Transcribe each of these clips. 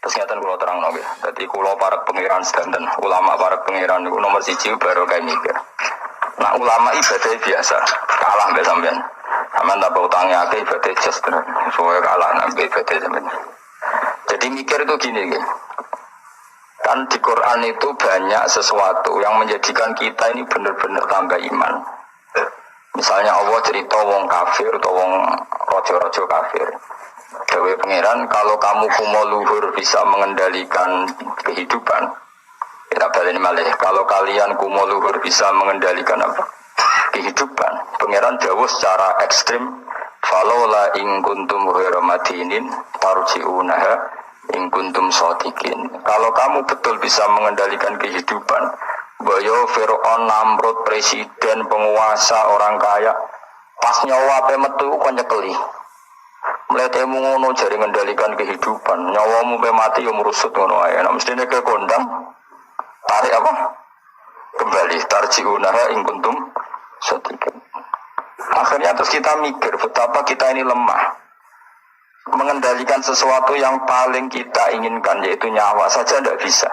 Terus ngeten kula terangno nggih. Dadi kula para pangeran sedanten, ulama para pangeran niku nomor 1 baru kayak mikir. Nah ulama ibadah biasa, kalah mbek sampean. Sampean tak utangnya akeh ibadah just tenan. Soale kalah nang ibadah sampean. Jadi mikir itu gini nggih. Kan di Quran itu banyak sesuatu yang menjadikan kita ini benar-benar tambah iman. Misalnya Allah cerita wong kafir atau wong rojo-rojo kafir. Dewe pangeran, kalau kamu kumo luhur bisa mengendalikan kehidupan, kita balik malih. Kalau kalian kumo luhur bisa mengendalikan apa? Kehidupan. Pangeran jauh secara ekstrim. Falola ing kuntum ghairu madinin tarji'unaha ing kuntum shodiqin. Kalau kamu betul bisa mengendalikan kehidupan, Boyo Fir'aun, Namrud, presiden, penguasa, orang kaya, pas nyawa pe metu kon nyekeli. Mletemu ngono jare mengendalikan kehidupan. Nyawamu pe mati yo merusut ngono ae. Nek mestine ke kondang tarik apa? Kembali tarji'unaha ing kuntum shodiqin. Akhirnya terus kita mikir betapa kita ini lemah. Mengendalikan sesuatu yang paling kita inginkan yaitu nyawa saja tidak bisa.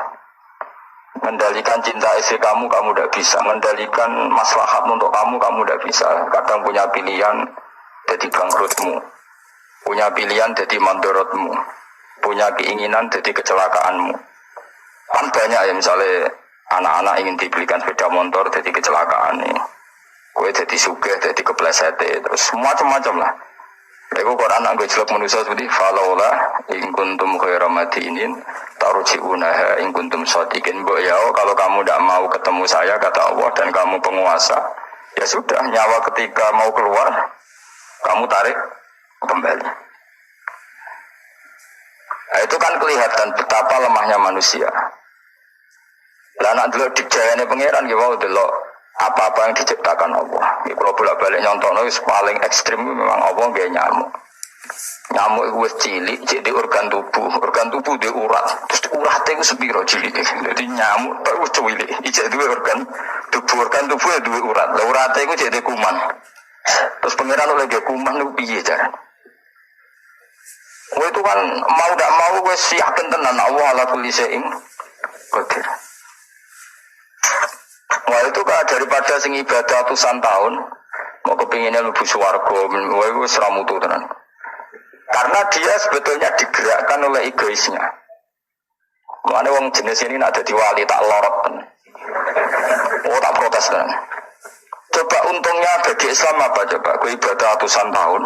Mengendalikan cinta istri kamu tidak bisa. Mengendalikan maslahat untuk kamu tidak bisa. Kadang punya pilihan jadi bangkrutmu, punya pilihan jadi mandorotmu, punya keinginan jadi kecelakaanmu. Kan banyak ya, misalnya anak-anak ingin dibelikan sepeda motor jadi kecelakaan nih. Kue jadi sugih, jadi kepleset, terus macam-macam lah. Iku Quran anggo jelek manusia seperti falaula in kuntum ghairu madinin tarji'unaha in kuntum shodiqin. Mbok ya kalau kamu tidak mau ketemu saya kata Allah dan kamu penguasa, ya sudah, nyawa ketika mau keluar kamu tarik kembali. Nah, itu kan kelihatan betapa lemahnya manusia. Lah nek delok dijayane pangeran nggih wae delok apa-apa yang diciptakan Allah. Ini kalau bolak-balik nyontokno wis paling ekstrim memang Allah nggih nyamuk. Nyamuk itu wis cilik, jadi organ tubuh di urat. Terus urate iku sepiro cilike. Dadi nyamuk tok wis cilik, ijek duwe organ tubuh duwe urat. Lah urate iku jadi kuman. Terus pangeran oleh ge kuman niku piye carane? Oh itu kan mau ndak mau wis yakin tenan Allah ala kulli syai'in qadir. Wah itu kan daripada sing ibadah ratusan tahun mau kepinginnya lebih swarga, wah itu seramutu tenan. Karena dia sebetulnya digerakkan oleh egoisnya. Makanya wong jenis ini nak jadi wali tak lorot tenan. Oh tak protes tenan. Coba untungnya bagi Islam apa coba? Kau ibadah ratusan tahun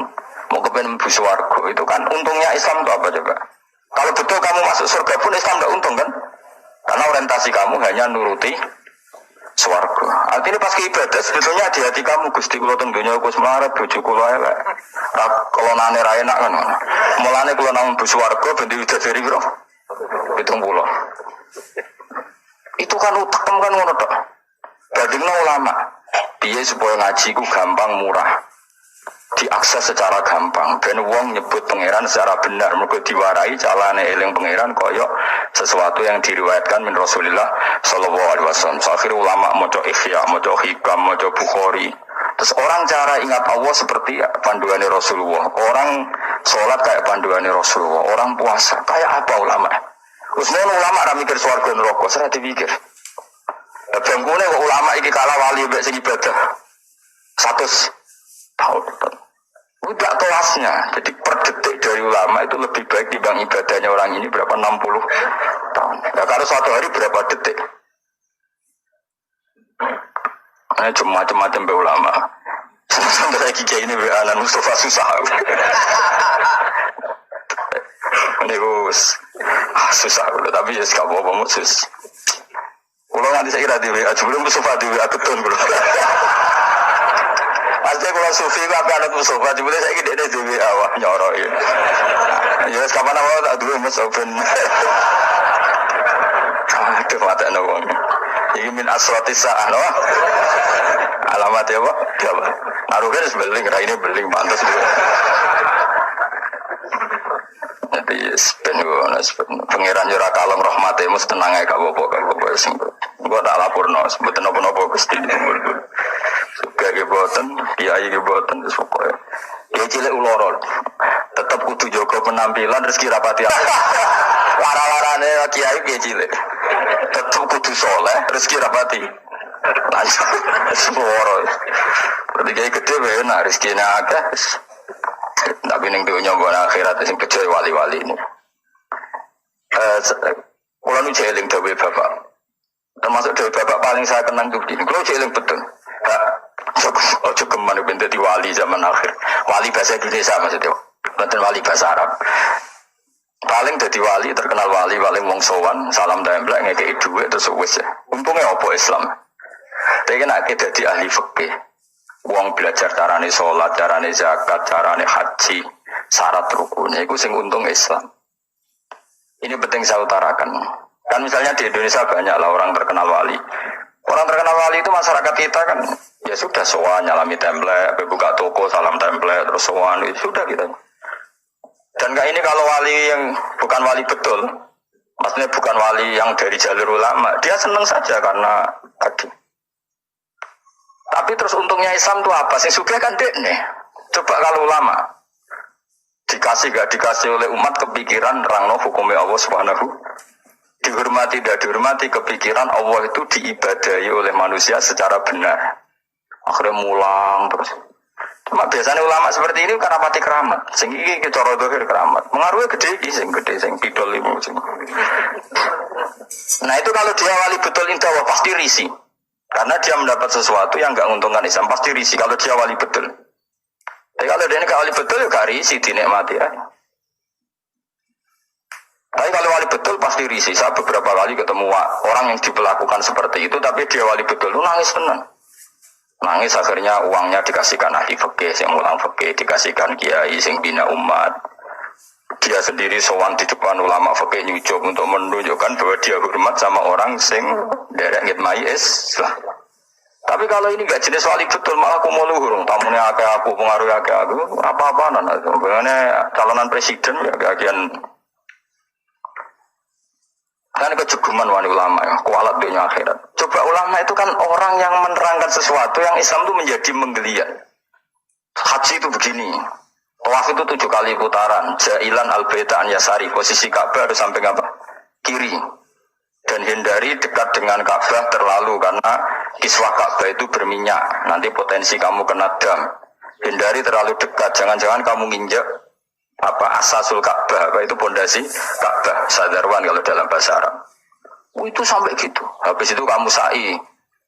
mau kepingin lebih swarga, itu kan untungnya Islam itu apa coba? Kalau betul kamu masuk surga pun Islam tidak untung kan? Karena orientasi kamu hanya nuruti swarga. Artinya pas ibadah sebetulnya di hati kamu Gusti kula teng donya Gus melarat bojo kula elek. Kalau nane ra enak kan. Mulane kula nang bu swarga ben widadari piro? 70. Itu kan utekem kan ngono tok. Bandingno ulama. Piye supaya ngaji ku gampang murah. Diakses secara gampang ben wong nyebut pangeran secara benar mergo diwarai calane eling pangeran koyok sesuatu yang diriwayatkan min Rasulullah sallallahu alaihi wasallam. Akhir ulama maca Ihya, maca Hikam, maca Bukhari. Terus orang cara ingat Allah seperti panduannya Rasulullah. Orang sholat kayak panduannya Rasulullah. Orang puasa kayak apa ulama? Usne ulama ra mikir swarga neraka, ora dipikir. Bangkune kok ulama iki kalah wali mbek sing ibadah 100 tahun. Udah kelasnya, jadi per detik dari ulama itu lebih baik dibanding ibadahnya orang ini berapa 60 tahun. Nah, kalau suatu hari berapa detik? Nah, cuma macam-macam be ulama. Sampai lagi kayak ini be anak Mustafa susah. Ini gus susah, tapi ya sekarang bawa sus. Kalau nanti saya kira di WA, sebelum Mustafa di WA ketun bro. Pasti kalau sufi itu apa anak Mustafa, jebule saya gede deh dewi awak nyorok ya. Ya kapan awak tak dua Mustafa. Aduh mata nawang. Ini min asrati sa'ah no. Alamat ya Pak? Ya Pak. Arugen sebeling, ini beling mantas juga. Jadi pengiran jura kalem rahmate mus tenang ae gak apa-apa sing. Engko tak lapurno sebuten apa-apa Gusti. Suka ge boten, kiai ge boten wis pokoke. Ya cilik uloro. Tetep kudu jaga penampilan rezeki rapati. Lara-larane kiai piye cilik. Tetep kudu saleh, rezeki rapati. Lancar. Suara. Berarti kiai gede wae nak rezekine akeh. Tapi ning dunya mbok akhirat sing bejo wali-wali ini. Kalau nu jeling dewe bapak, termasuk dewe bapak paling saya kenang tuh begini. Kalau jeling betul, ojo keman bentuk di wali zaman akhir. Wali bahasa Indonesia maksudnya, bukan wali bahasa Arab. Paling jadi wali terkenal wali paling wong sowan, salam templek ngekei duit terus wis ya. Untungnya apa Islam? Tapi nak kita jadi ahli fikih, wong belajar carane sholat, carane zakat, carane haji, syarat rukunnya, itu sing untung Islam. Ini penting saya utarakan. Kan misalnya di Indonesia banyaklah orang terkenal wali. Orang terkenal wali itu masyarakat kita kan ya sudah sowan nyalami template, buka toko salam template terus sowan itu sudah gitu. Dan kayak ini kalau wali yang bukan wali betul, maksudnya bukan wali yang dari jalur ulama, dia senang saja karena tadi. Tapi terus untungnya Islam itu apa? Sing sugih kan dekne. Coba kalau ulama dikasih gak dikasih oleh umat kepikiran rangno hukumnya Allah Subhanahu, dihormati tidak dihormati kepikiran Allah itu diibadahi oleh manusia secara benar, akhirnya mulang terus. Cuma biasanya ulama seperti ini karena mati keramat, sing iki cara dohir keramat mengaruhi gede iki sing gede sing pidol ibu sing. Nah itu kalau dia wali betul indah pasti risih karena dia mendapat sesuatu yang enggak menguntungkan Islam, pasti risih kalau dia wali betul. Tapi kalau dia ini wali betul ya gak risih dinikmati ya. Tapi kalau wali betul pasti risih. Saya beberapa kali ketemu orang yang diperlakukan seperti itu, tapi dia wali betul, lu nangis tenang. Nangis akhirnya uangnya dikasihkan ahli fikih, yang ulang fikih, dikasihkan kiai, sing bina umat. Dia sendiri sowan di depan ulama fikih nyucuk untuk menunjukkan bahwa dia hormat sama orang sing derek ngitmai Islam. Tapi kalau ini gak jenis wali betul malah kumuluhur, tamunya akeh aku, pengaruh akeh aku, apa-apaan. Sebenarnya calonan presiden ya kagian. Kan kejeguman wali ulama ya, kualat dunia akhirat. Coba ulama itu kan orang yang menerangkan sesuatu yang Islam itu menjadi menggeliat. Haji itu begini, tawaf itu 7 kali putaran, jailan al-baitaan yasari, posisi Ka'bah harus sampai apa? Kiri. Dan hindari dekat dengan Ka'bah terlalu karena kiswah Ka'bah itu berminyak, nanti potensi kamu kena dam. Hindari terlalu dekat, jangan-jangan kamu nginjak asasul Ka'bah, apa itu pondasi Ka'bah, sadarwan kalau dalam bahasa Arab. Itu sampai gitu. Habis itu kamu sa'i.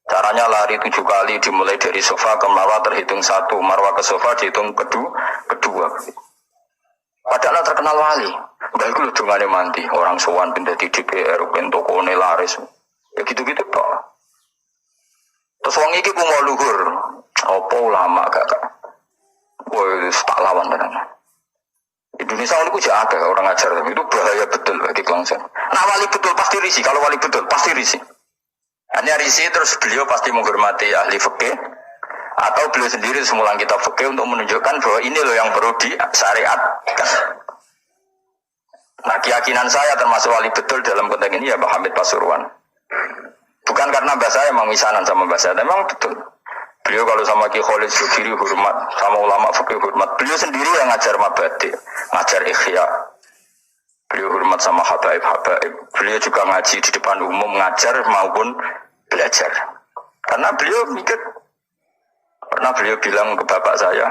Caranya lari 7 kali dimulai dari sofa ke marwah terhitung 1, marwah ke sofa dihitung kedua. Padahal terkenal wali. Mbak itu dungane mandi, orang sowan pindah di DPR, pintu kone laris. Ya gitu-gitu kok. Terus wong iki ku mau luhur. Apa ulama gak? Woi, tak lawan tenan. Indonesia ini ku jaga orang ajar, itu bahaya betul bagi kelangsungan. Nah wali betul pasti risih, kalau wali betul pasti risih. Hanya risih terus beliau pasti menghormati ahli fikih atau beliau sendiri semulang kitab fikih untuk menunjukkan bahwa ini loh yang perlu disyariatkan. Nah keyakinan saya termasuk wali betul dalam konteks ini ya Pak Hamid Pasuruan. Bukan karena bahasa saya memang misanan sama bahasa, memang betul. Beliau kalau sama Ki Khalid Sugiri hormat, sama ulama fikih hormat. Beliau sendiri yang ngajar mabadi, ngajar ikhya. Beliau hormat sama habaib. Beliau juga ngaji di depan umum, ngajar maupun belajar. Karena beliau mikir, pernah beliau bilang ke bapak saya,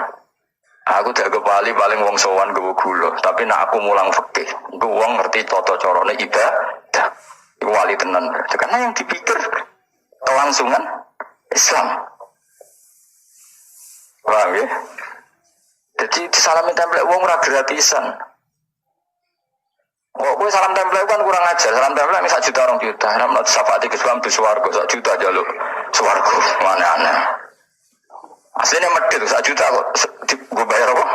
aku jago paling wong sowan gue gula, tapi nak aku mulang fikih, gue wong ngerti toto corone ibadah, itu wali tenan. Karena yang dipikir kelangsungan Islam. Paham ya? Jadi disalami template wong ora gratisan. Gue salam template kan kurang ajar. Salam template misal 1 juta 2 juta. Nek syafaati ke Islam di swarga 1 juta aja lho. Swarga mana aneh. Aslinya medit 1 juta kok gue bayar apa?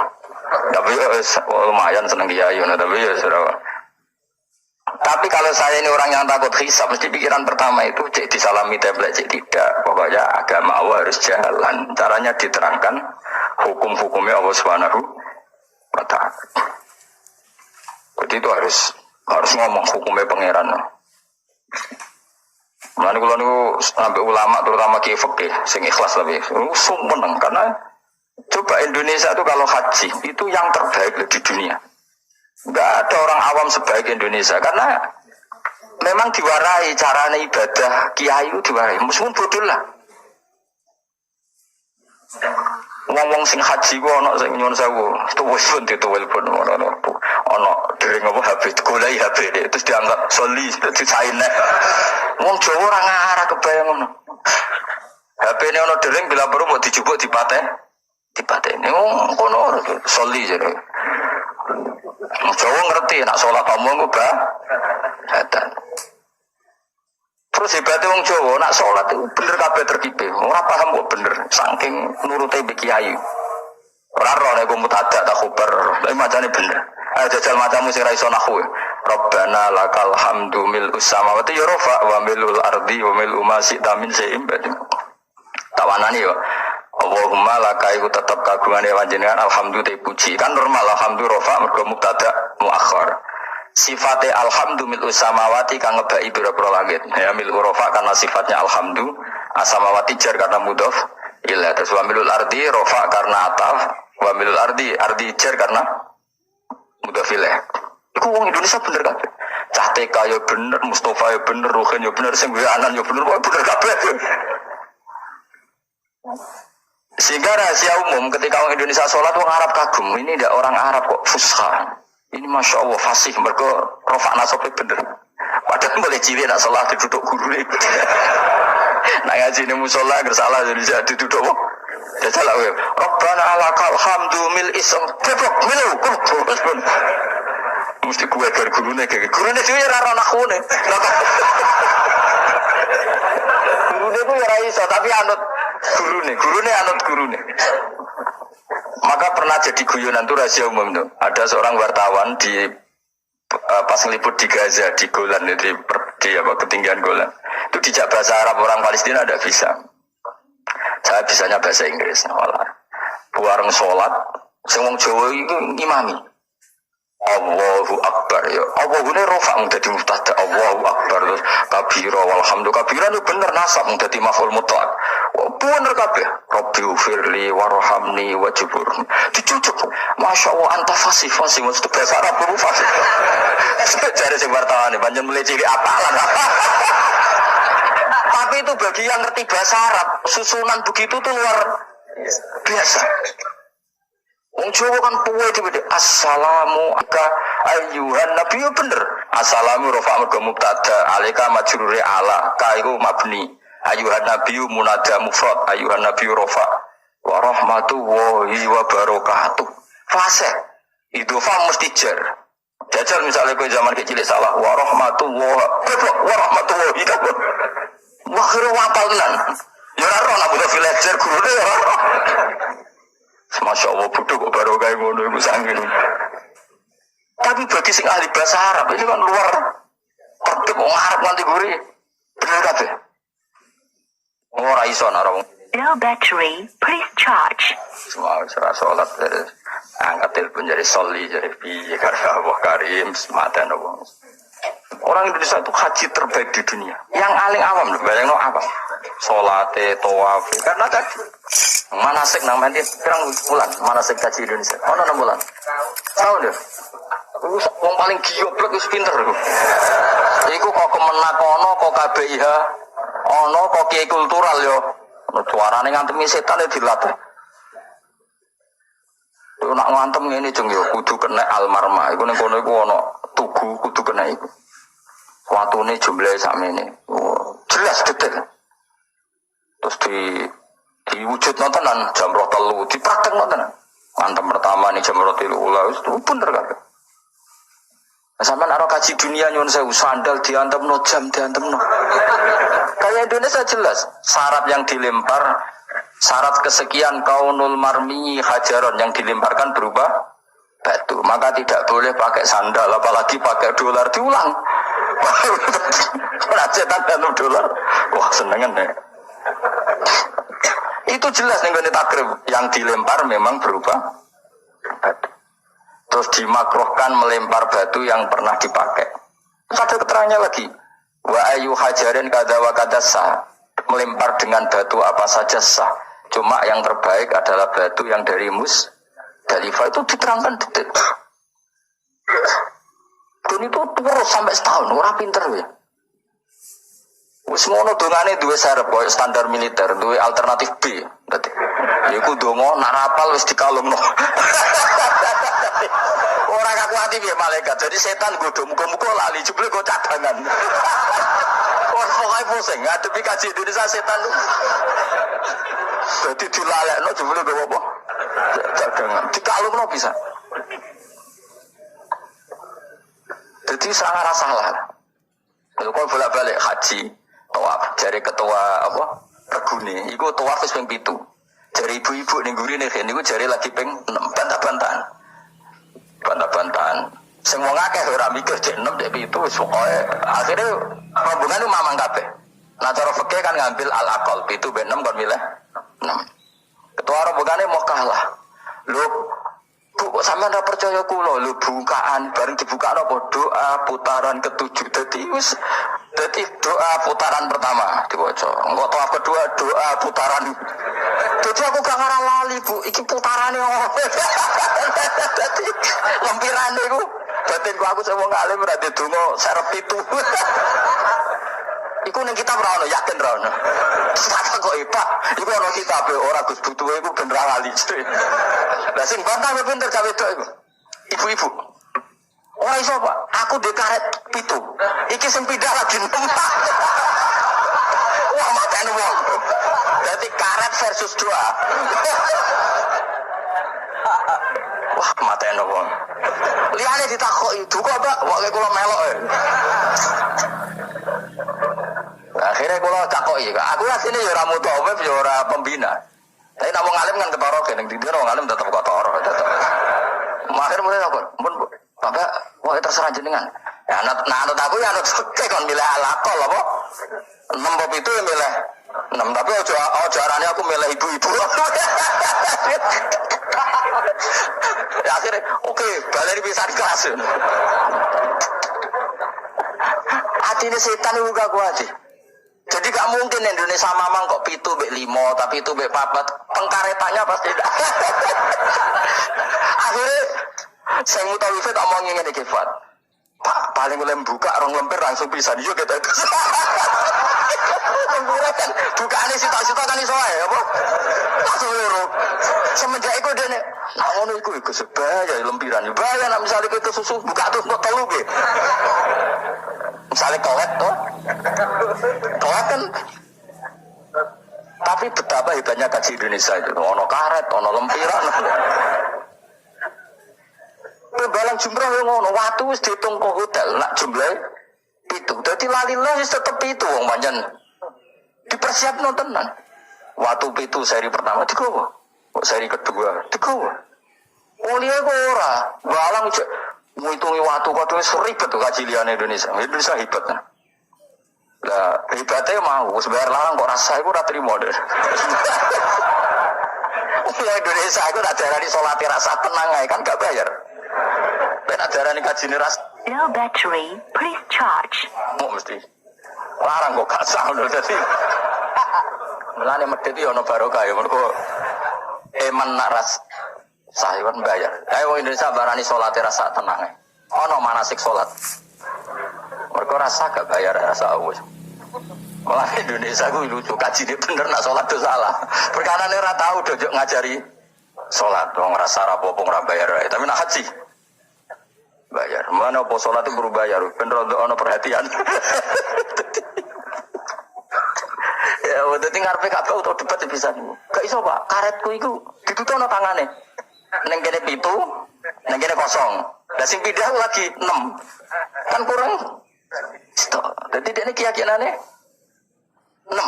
Tapi lumayan seneng kiai tapi ya sudah. Tapi kalau saya ini orang yang takut hisab, mesti pikiran pertama itu cek disalami template, cek tidak. Pokoknya agama Allah harus jalan. Caranya diterangkan hukum-hukumnya Allah Subhanahu wa ta'ala. Jadi itu harus ngomong hukumnya pangeran. Mulane kula niku sampai ulama terutama kiai fikih sing ikhlas tapi sumpah karena coba Indonesia itu kalau haji itu yang terbaik di dunia. Enggak ada orang awam sebaik Indonesia karena memang diwarai caranya ibadah kiai itu diwarai. Meskipun bodoh lah. Wong-wong sing haji ku ana sing nyuwun sewu, tuwes pun dituwel pun ana dereng apa HP golek HP terus dianggap soli dicaine. Wong Jawa ora ngarah kebayang ngono. HP-ne ana dereng bila perlu mau dijupuk dipateni. Wong kono soli jare. Jawa ngerti nak salat pamong ku badan. Terus hebatnya wong Jawa nak sholat itu bener kabeh terkipe. Ora paham kok bener saking nurute mbek kiai. Ora ro nek mutadak tak khubar, tapi macane bener. Ayo jajal macamu sing ra iso nahwu. Rabbana lakal hamdu mil samawati ya rafa wa milul ardi wa mil ma syi'ta min syai'in ba'd. Tawanani yo. Allahumma laka iku tetep kagungane panjenengan alhamdulillah puji. Kan normal alhamdulillah rafa mergo mubtada muakhir. Sifatnya alhamdu mil samawati kang ngebai pira-pira langit. Ya mil rafa karena sifatnya alhamdu, asamawati jar karena mudhof ila. Terus wa milul ardi rafa karena ataf, wa milul ardi jar karena mudhof ila. Iku wong Indonesia bener kabeh. Cah TK ya bener, Mustafa ya bener, Ruhin ya bener, sing anan ya bener, kok bener kabeh. Sehingga rahasia umum ketika orang Indonesia sholat orang Arab kagum, ini tidak orang Arab kok fusha. Ini masya Allah fasih mereka rofak nasabnya bener. Padahal boleh cilik nak sholat duduk guru ni. Nak ngaji ni musola gersalah jadi jadi duduk. Dia salah we. Rabbana alakal hamdu mil isam tebok milu kubur. Mesti kue dari guru ni kayak guru ni juga rara nakune. Guru ni pun raisa tapi anut guru ni anut guru ni. Maka pernah jadi guyonan itu rahasia umum tuh. Ada seorang wartawan di pas ngeliput di Gaza di Golan di ketinggian Golan. Itu dijak bahasa Arab orang Palestina ada bisa. Saya bisanya bahasa Inggris. Malah buareng sholat, semua Jawa itu imami. Allahu Akbar ya. Allahu ini rofa menjadi mubtada. Allahu Akbar terus kabira walhamdulillah. Kabira itu bener nasab menjadi maf'ul mutlaq. Bener kabeh. Rabbi ufirli warhamni wajburni. Dicucuk. Masya Allah anta fasih mesti bahasa Arab itu fasih. Cari sing wartawan panjen mulai cilik apalan. Tapi itu bagi yang ngerti bahasa Arab, susunan begitu tuh luar biasa. Wong Jawa kan puwe dhewe. Assalamu alayka ayyuhan nabi bener. Assalamu rafa mergo mubtada, alaika majrure ala, ka iku mabni. Ayyuhan nabi munada mufrad, ayyuhan nabi rafa. Wa rahmatullahi wa barakatuh. Fase. Itu fa mesti jar. Jajal misalnya kowe zaman kecil salah wa rahmatullahi wa rahmatullahi. Wah kira wapal tenan. Ya ora ora nak villager gurune ya. Masya Allah bodoh kok baru kayak ngono iku sangin. Tapi bagi sing ahli bahasa Arab ini kan luar tertib wong Arab nanti guri. Bener kabeh. Ora iso nak wong. Low battery, please charge. Semua serah salat terus angkat telepon jadi soli jadi piye karena Allah Karim semata wong. Orang Indonesia itu haji terbaik di dunia. Yang paling awam loh, bayangno apa? Salate, tawaf. Karena tadi manasik nang nanti pirang bulan manasik haji Indonesia. Ono 6 bulan. Tahu deh. Wong paling goblok wis pinter iku. Iku kok kemenak ono kok KBIH ono kok kiai kultural yo. Suarane ngantemi setan dilatih. Iku nak ngantem ngene jeng yo kudu kena almarma. Iku ning kono iku ono tugu kudu kena iku. Watune jumlahe sakmene. Oh, jelas detail. Terus diwujudno tenan jam 3 dipraktekno tenan. Mantem pertama nih jam 3 ula wis bener kabeh. Sampeyan ora kaji dunia nyun sewu sandal diantemno jam diantemno. Kayak Indonesia jelas syarat yang dilempar syarat kesekian kaunul marmi hajaron yang dilemparkan berupa batu. Maka tidak boleh pakai sandal apalagi pakai dolar diulang. Cetak dan dolar. Wah senengan deh. Itu jelas nih gini takrib yang dilempar memang berupa batu. Terus dimakruhkan melempar batu yang pernah dipakai. Terus ada keterangannya lagi. Wa ayu hajarin kada wa kada sah. Melempar dengan batu apa saja sah. Cuma yang terbaik adalah batu yang dari Musdalifah itu diterangkan detik. Dan itu terus sampai setahun, orang pinter ya. Wis ngono dongane duwe sarep koyo standar militer, duwe alternatif B. Dadi iku donga nak rapal wis dikalungno. Ora kakuati piye malaikat. Jadi setan godho muga-muga lali jebule go cadangan. Ora pokoke pusing ngadepi kaji Indonesia setan. Dadi dilalekno jebule go apa? Cadangan. Dikalungno bisa. Jadi sangat salah. Kalau kau bolak-balik haji, tawaf, jari ketua apa? Regune, iku tawaf wis ping 7. Jari ibu-ibu ning gurine kene niku jari lagi ping 6 bantah-bantahan. Bantah-bantahan. Sing wong akeh ora mikir jek 6 jek 7 wis pokoke akhire rombongan itu mamang kabeh. Nah cara fikih kan ngambil al-aqal 7 ben 6 kon milih 6. Ketua rombongane mau kalah. Lho Bu, sampean ora percaya kula lho bukaan bareng dibuka apa doa putaran ke-7 dadi doa putaran pertama diwaca. Engko tawaf kedua doa putaran. Dadi aku gak ngarah lali Bu, iki putarane opo. Dadi lempirane iku batinku aku sing wong alim ora ndonga serep itu. Iku ning kitab ora ono, yakin ora ono. Tak kok Pak, iku ono kitab ora Gus butuhe iku ben ra lali. Lah sing bantah pinter gawe wedok iku. Ibu-ibu. Ora iso Pak, aku ndek karet 7. Iki sing pindah lagi 6. Wah matane wong. Dadi karet versus 2. Wah matane wong. Liyane ditakoki, "Duka Pak, wae kula melok." Akhirnya kalau takoki, aku asline ya ora mutawif ya ora pembina. Tapi nak wong alim kan ketara kene ndi wong alim tetep ketara tetep. Akhir mulai aku, "Mun Bapak, wae terserah jenengan." Ya anut aku ya anut fikih kon milih alaqal apa? 6 bab itu ya milih 6 tapi ojo arane aku milih ibu-ibu. Ya akhirnya oke, baleri bisa di kelas. Atine setan iku gak kuat. Jadi gak mungkin Indonesia mamang kok 7 mbek 5 tapi itu mbek 4 pengkaretannya pasti tidak. Akhirnya saya mutawif tak mau ngene iki Fat. Pak paling oleh buka rong lemper langsung bisa yo kita. Kan bukaane sitok-sitok kan iso ae apa? Langsung loro. Semenjak iku dene nak ngono iku sebaya lempiran. Bahaya nak misale kowe kesusu buka terus kok telu nggih. Misalnya kolek tuh, kolek kan. Tapi betapa hebatnya kaji Indonesia itu, ono karet, ono lempiran. Balang jumlah yang ono, waktu wis dihitung ke hotel, nak jumlah itu. Jadi lalilah wis tetep itu, wong panjen dipersiap nontonan. Waktu itu seri pertama digowo, seri kedua digowo. Mulia kok ora, balang menghitungi waktu kau seribet tuh kaji liane Indonesia hebat kan. Lah hebatnya mau sebayar larang kok rasa aku udah terima deh. Ya Indonesia aku udah darah di sholat rasa tenang kan gak bayar. Ben darah di kaji rasa. Low battery, please charge. Mau mesti larang kok gak sah loh jadi. Melane medit yo ono barokah ya mergo eman nak ras sahiwan bayar. Ayo Indonesia barani sholat rasa tenang. Ono manasik sholat. Mereka rasa gak bayar rasa awus. Malah Indonesia gue lucu kaji dia bener nak sholat itu salah. Perkara ini rata tahu dojok ngajari sholat. Dong rasa rapopo nggak bayar. Tapi nak haji bayar. Mana po sholat itu perlu bayar. Bener untuk ono perhatian. Ya, udah tinggal PKP atau debat bisa nih. Gak iso Pak. Karetku itu ditutup no tangannya. Neng kene 7, neng kene kosong. Lah sing pindah lagi 6. Kan kurang. Stok. Dadi dene keyakinane 6.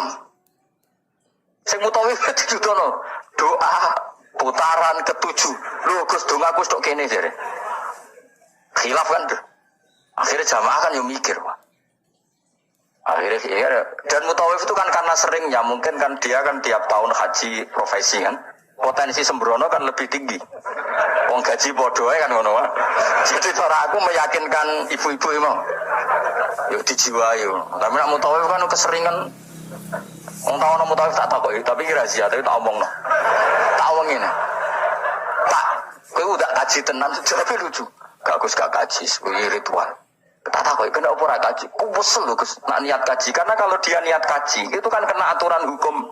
Sing mutawif ditutono doa putaran ke-7. Lho Gus dongaku stok kene jare. Khilaf kan. Akhirnya jamaah kan yo mikir, Pak. Akhirnya ya, dan mutawif itu kan karena seringnya mungkin kan dia kan tiap tahun haji profesi kan. Potensi sembrono kan lebih tinggi. Wong gaji podo kan ngono wae. Jadi cara aku meyakinkan ibu-ibu emang. Yo dijiwai yo. Tapi nek mutawif kan keseringan. Wong tau ana mutawif tak takoki, tapi ki rahasia tapi tak omongno. Tak omongin. Pak, kowe udah kaji tenan tapi lucu. gak kaji, kuwi ritual. Tak tahu kenapa ora kaji. Ku wesel lho Gus, nak niat kaji. Karena kalau dia niat kaji, itu kan kena aturan hukum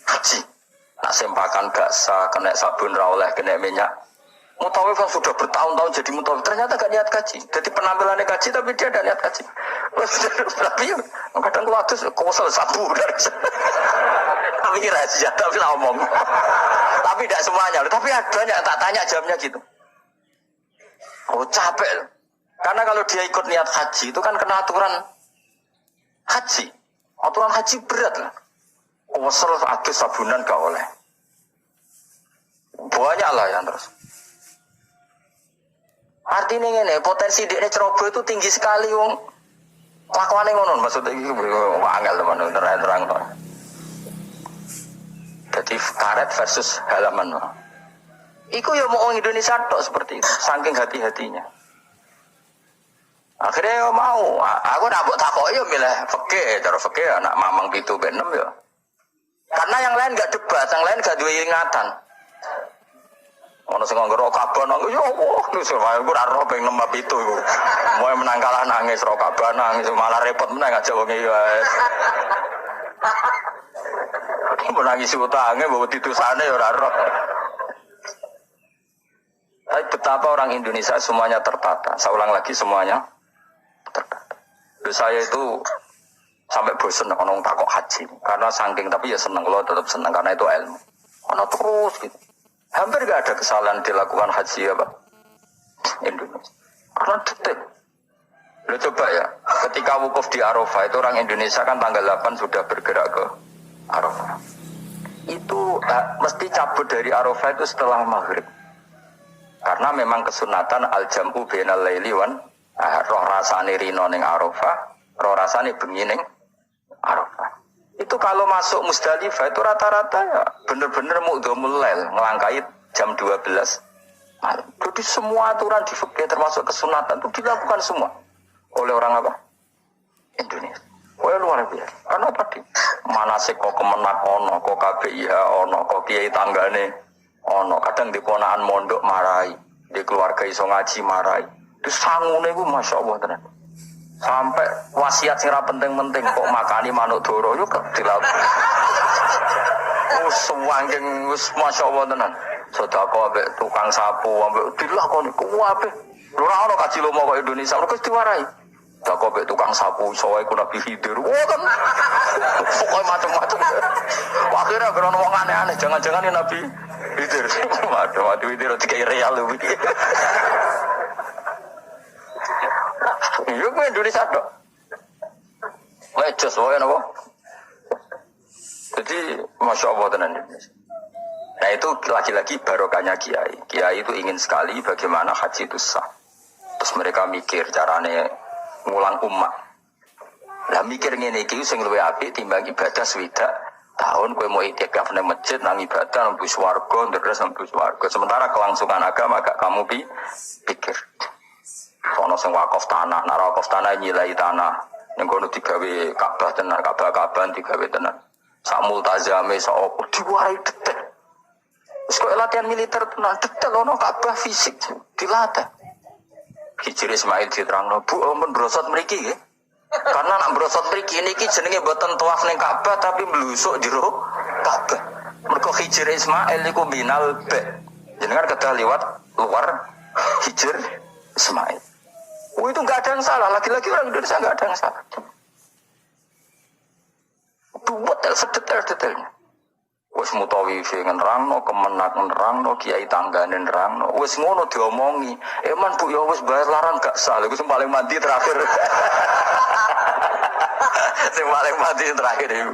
haji. Nak sempakan gak sah, kena sabun ra oleh, kena minyak. Mutawif kan sudah bertahun-tahun jadi mutawif. Ternyata gak niat kaji. Jadi penampilannya kaji tapi dia gak niat kaji. Tapi kadang kalau atus kosel sabu dari tapi rahasia, tapi lah omong. Tapi tidak semuanya. Tapi ada yang tak tanya jamnya gitu. Oh capek loh. Karena kalau dia ikut niat haji itu kan kena aturan haji. Aturan haji berat lah. Kosel atus sabunan gak oleh. Banyak lah yang terus. Artinya ini potensi dia ceroboh itu tinggi sekali wong. Kelakuane ngono maksudnya iki angel teman terang to. Jadi karet versus halaman. Iku ya mau orang Indonesia tok seperti itu, saking hati-hatinya. Akhirnya ya mau, aku nak buat takok ya milih fikih, cara fikih anak mamang 7 ben 6 ya. Karena yang lain enggak debat, yang lain enggak duwe ingatan. Ono sing nganggo kaban, ya Allah, wis wae ora ro ping 6 7 iku. Moe menang kalah nangis ro kaban nangis malah repot meneh ngajak wong iki wae. Menangis utange mbok ditusane ya ora ro. Tapi betapa orang Indonesia semuanya tertata. Saya ulang lagi semuanya tertata. Saya itu sampai bosan ngomong takok haji karena saking tapi ya seneng lo tetap seneng karena itu ilmu. Ono terus gitu. Hampir gak ada kesalahan dilakukan haji apa Indonesia. Karena detik. Lo coba ya, ketika wukuf di Arafah itu orang Indonesia kan tanggal 8 sudah bergerak ke Arafah. Itu mesti cabut dari Arafah itu setelah maghrib. Karena memang kesunatan al-jam'u bainal laili wan roh rasane rino ning Arafah, roh rasane bengi ning Arafah. Itu kalau masuk Musdalifah itu rata-rata ya bener-bener mudhamul lail, ngelangkai jam 12 malam. Jadi semua aturan di fikih termasuk kesunatan itu dilakukan semua oleh orang apa? Indonesia. Wah luar biasa. Karena tadi manasik kok kemenak ono, kok KBIH ono, kok kiai tanggane ono. Kadang di ponaan mondok marai, di keluarga iso ngaji marai. Itu sangune iku masyaallah tenan. Sampai wasiat sing ra penting-penting kok makani manuk doro yo dilakukan. Wangking wis masyaallah tenan. Sedekah ambek tukang sapu ambek dilakoni kuwabe. Ora ono kaji lomo kok Indonesia kok diwarai. Sedekah ambek tukang sapu soe ku Nabi Khidir. Wah kan. Pokoke macam-macam. Akhirnya gerono wong aneh-aneh jangan-jangan ini Nabi Khidir. Waduh Khidir dikai real lho iki. Iya gue Indonesia dok. Lecos wae napa? Jadi masya Allah tenan Indonesia. Nah itu lagi-lagi barokahnya kiai. Kiai itu ingin sekali bagaimana haji itu sah. Terus mereka mikir carane ngulang umat. Lah mikir ngene iki sing luwih apik timbang ibadah swidak tahun kowe mau itikaf nang masjid nang ibadah nang swarga terus nang swarga. Sementara kelangsungan agama gak kamu pikir. Ono sing wakaf tanah, nek wakaf tanah nyilai tanah. Ning kono digawe Ka'bah tenan, Ka'bah-Ka'bahan digawe tenan. Sak multazame sak opo diwarai detek. Wis kok latihan militer tenan, detek ono Ka'bah fisik dilatih. Hijri Ismail diterangno, Bu ampun brosot mriki nggih. Karena nak brosot mriki niki jenenge mboten tawaf ning Ka'bah tapi mlusuk jero Ka'bah. Mergo Hijri Ismail iku minal ba. Jenengan kedah liwat luar Hijri Ismail. Oh itu nggak ada yang salah, lagi-lagi orang Indonesia nggak ada yang salah. Buat sedetail-detailnya. Wes mutawif nerangno, kemenak nerangno, kiai tanggane nerangno. Wes ngono diomongi. Eman Bu ya wes bayar larang gak salah. Iku sing paling mati terakhir. Sing paling mati terakhir itu.